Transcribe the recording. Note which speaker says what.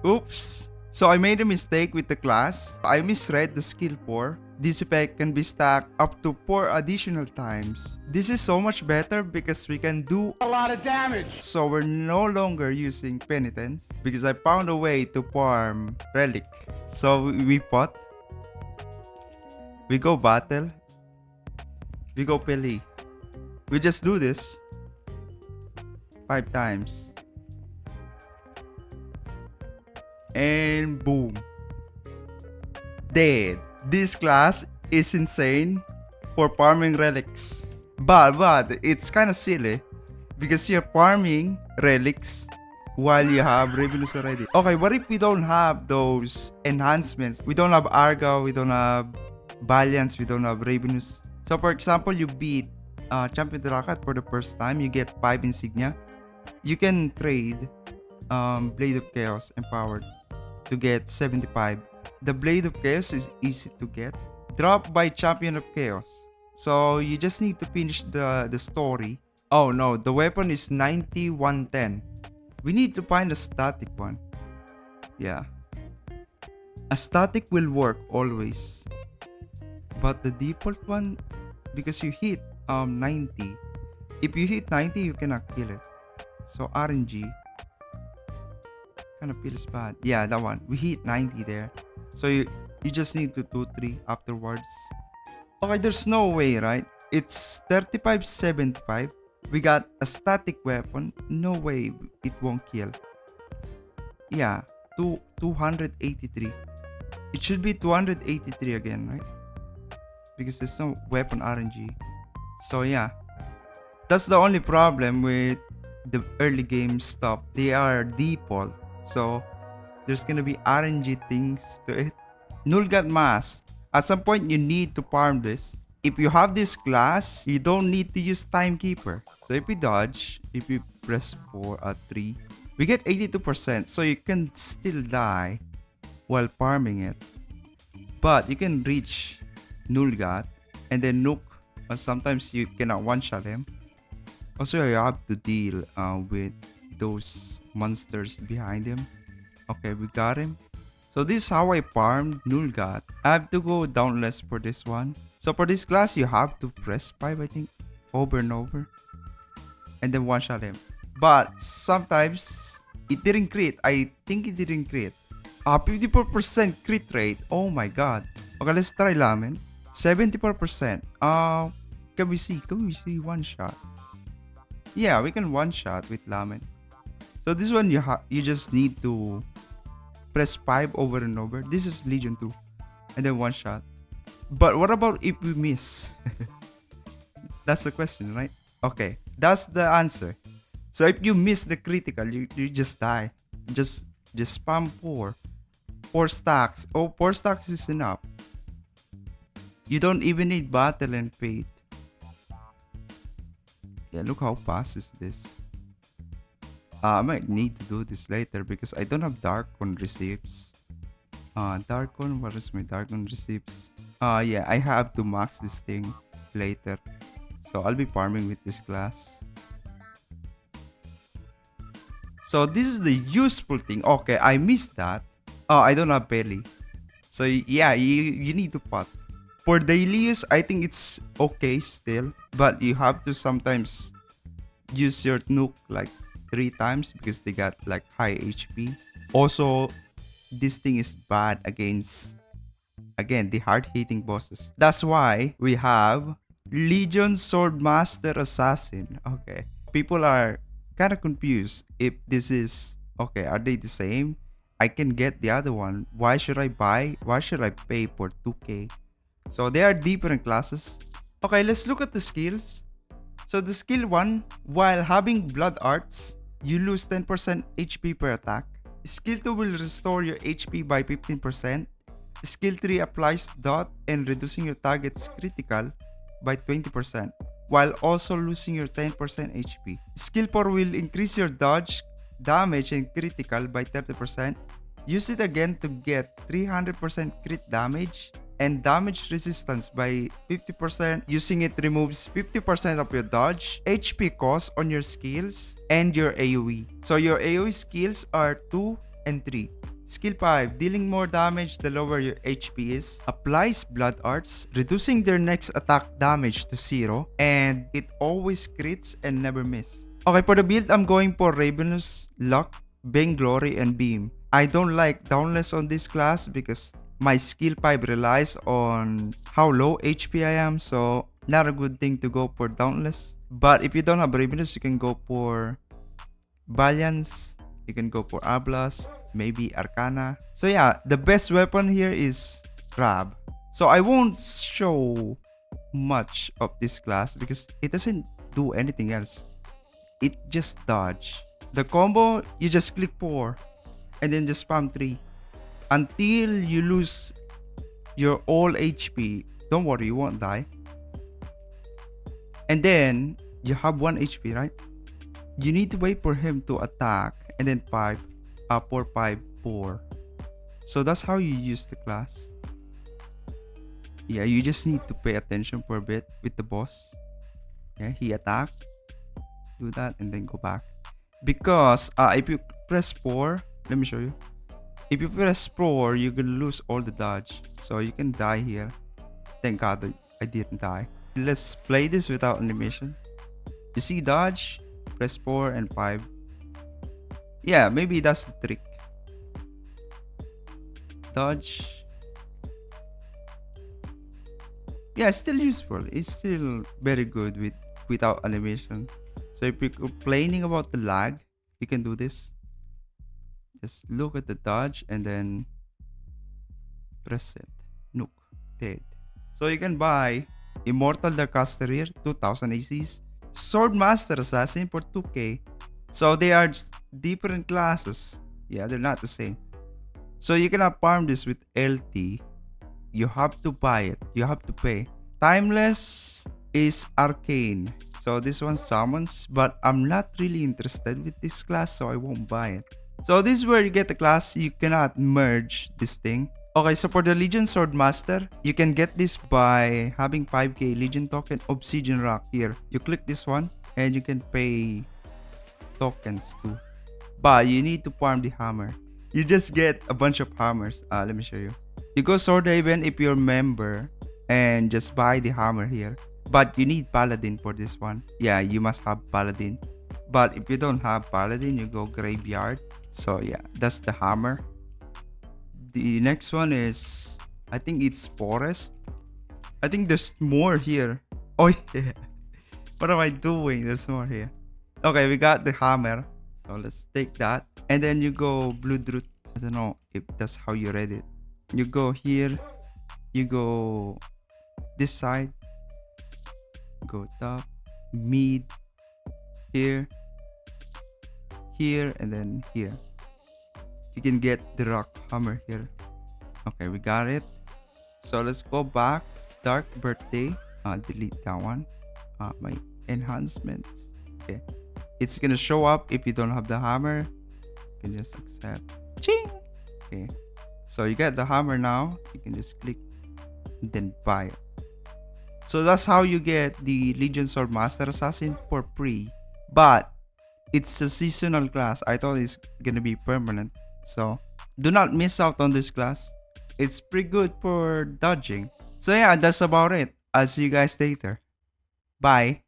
Speaker 1: Oops. So I made a mistake with the class. I misread the skill 4. This effect can be stacked up to 4 additional times. This is so much better because we can do
Speaker 2: A lot of damage.
Speaker 1: so we're no longer using penitence because I found a way to farm relic. So we pot. We go battle. We go peli. We just do this 5 times. And boom. Dead. This class is insane for farming relics. But it's kind of silly because you're farming relics while you have revenues already. Okay, what if we don't have those enhancements? We don't have Argo, we don't have Valiance, we don't have revenues. So for example, you beat Champion Drakat for the first time, you get 5 insignia. You can trade Blade of Chaos Empowered to get 75. The Blade of Chaos is easy to get. Dropped by Champion of Chaos. So you just need to finish the story. Oh no, the weapon is 9110. We need to find a static one. Yeah. A static will work always. But the default one, because you hit 90. If you hit 90, you cannot kill it. So RNG kind of feels bad. Yeah, that one. We hit 90 there. So you just need to do 3 afterwards. Okay, there's no way, right? It's 3575. We got a static weapon. No way it won't kill. Yeah, 283. It should be 283 again, right? Because there's no weapon RNG. So yeah, that's the only problem with the early game stuff. They are default. So there's gonna be RNG things to it. Nullgat Mask. At some point you need to farm this. If you have this class, you don't need to use Timekeeper. So if we dodge, if we press 4 at 3, we get 82%. So you can still die while farming it. But you can reach Nullgat and then nuke. But sometimes you cannot one-shot him. Also, you have to deal with those monsters behind him. Okay, we got him. So this is how I farmed Nullgat. I have to go down less for this one. So for this class, you have to press 5, I think, over and over. And then one-shot him. But sometimes, it didn't crit. I think it didn't crit. 54% crit rate. Oh my god. Okay, let's try Lamen. 74%. Can we see one shot? Yeah, we can one shot with Lamen. So this one you just need to press 5 over and over. This is Legion 2. And then one shot. But what about if we miss? That's the question, right? Okay, that's the answer. So if you miss the critical, you just die. Just spam 4. 4 stacks. Oh, 4 stacks is enough. You don't even need Battle and Fate. Yeah, look how fast is this. I might need to do this later because I don't have Darkon receipts. Darkon, what is my Darkon receipts? Yeah, I have to max this thing later. So I'll be farming with this class. So this is the useful thing. Okay, I missed that. Oh, I don't have belly. So yeah, you need to pot. For daily use, I think it's okay still. But you have to sometimes use your nuke like 3 times because they got like high HP. Also, this thing is bad against, again, the hard-hitting bosses. That's why we have Legion SwordMaster Assassin. Okay. People are kind of confused if this is, okay, are they the same? I can get the other one. Why should I buy? Why should I pay for 2k? So they are different classes. Okay, let's look at the skills. So the skill 1, while having blood arts, you lose 10% HP per attack. Skill 2 will restore your HP by 15%. Skill 3 applies dot and reducing your target's critical by 20%, while also losing your 10% HP. Skill 4 will increase your dodge, damage, and critical by 30%. Use it again to get 300% crit damage and damage resistance by 50%. Using it removes 50% of your dodge, HP cost on your skills, and your AoE. So your AoE skills are 2 and 3. Skill 5, dealing more damage the lower your HP is. Applies blood arts, reducing their next attack damage to 0. And it always crits and never miss. Okay, for the build, I'm going for Ravenous, Luck, Vainglory, and Beam. I don't like Dauntless on this class because my skill 5 relies on how low HP I am. So, not a good thing to go for Dauntless. But if you don't have Ravenous, you can go for Valiance. You can go for Ablast, maybe Arcana. So yeah, the best weapon here is Grab. So I won't show much of this class because it doesn't do anything else. It just dodge. The combo, you just click 4 and then just spam 3 until you lose your all HP. Don't worry, you won't die. And then you have 1 HP, right? You need to wait for him to attack and then 4, 5, 4. So that's how you use the class. Yeah, you just need to pay attention for a bit with the boss. Yeah, he attacked. Do that and then go back. Because if you press 4, let me show you. If you press 4, you can lose all the dodge. So you can die here. Thank God that I didn't die. Let's play this without animation. You see dodge? Press 4 and 5. Yeah, maybe that's the trick. Dodge. Yeah, it's still useful. It's still very good without animation. So if you're complaining about the lag, you can do this. Just look at the dodge and then press it. Nuke. Dead. So you can buy Immortal Darkcaster here, 2000 ACs. SwordMaster Assassin for 2k. So they are different classes. Yeah, they're not the same. So you cannot farm this with LT. You have to buy it. You have to pay. Timeless is Arcane. So this one summons, but I'm not really interested with this class, so I won't buy it. So this is where you get the class. You cannot merge this thing. Okay, so for the Legion Swordmaster, you can get this by having 5k Legion token Obsidian Rock here. You click this one and you can pay tokens too. But you need to farm the hammer. You just get a bunch of hammers. Let me show you. You go Sword Haven if you're a member and just buy the hammer here. But you need Paladin for this one. Yeah, you must have Paladin. But if you don't have Paladin, you go Graveyard. So yeah, that's the hammer. The next one is, I think it's Forest. I think there's more here. Oh yeah. What am I doing? There's more here. Okay, we got the hammer. So let's take that. And then you go Bloodroot. I don't know if that's how you read it. You go here. You go this side. Go top. Mid. Here. Here. And then here. You can get the rock hammer here. Okay, we got it. So let's go back. Dark Birthday. Delete that one. My enhancements. Okay. It's gonna show up if you don't have the hammer. You can just accept. Ching! Okay. So you get the hammer now. You can just click and then buy it. So that's how you get the Legion Swordmaster Assassin for free. But it's a seasonal class. I thought it's gonna be permanent. So do not miss out on this class. It's pretty good for dodging. So yeah, that's about it. I'll see you guys later. Bye.